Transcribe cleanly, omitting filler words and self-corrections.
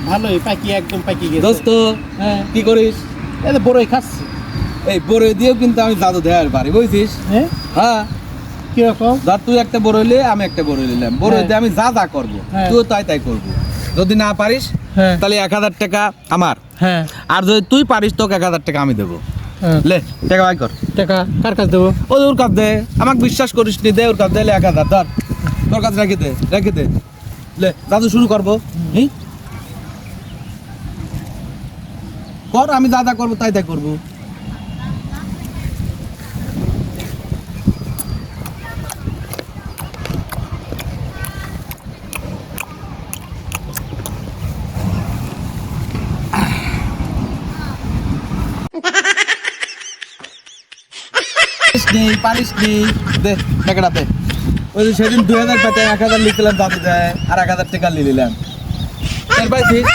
ভালোই পাকি একদম পাকি গেছে দোস্ত হ্যাঁ কি করিস? এই তো বড়ই খাচ্ছি এই বড়ই দিয়েও কিন্তু আমি জাদু দেওয়ার পারি, বুঝছিস? হ্যাঁ হ্যাঁ, কিরকম ধর তুই একটা বড়ই নিলে আমি একটা বড়ই নিলাম, বড়ই হ্যাঁ। দিয়ে আমি যা যা করবো হ্যাঁ। তুইও তাই তাই করবো। যদি না পারিস হ্যাঁ তাহলে 1000 টাকা আমার, হ্যাঁ আর যদি তুই পারিস তোকে 1000 টাকা আমি দেবো। হ্যাঁ। লে টাকা বাই কর। টাকা কার কাছে দেবো ও ওর কাছ দে, আমাকে বিশ্বাস করিস নি, দে ওর কাছ দে 1000, ধর তোর কাছে রেখে দে, রেখে দে। লে জাদু শুরু করবো। হুম, কর, আমি যা যা করবো তাই তাই করবো। পারিস নি, দে টাকাটা দে। ওই যে সেদিন 2000 পেতে 1000 লিখলাম, দাদু দেয় আর 1000 টাকা নিয়ে নিলাম। পাইছিস?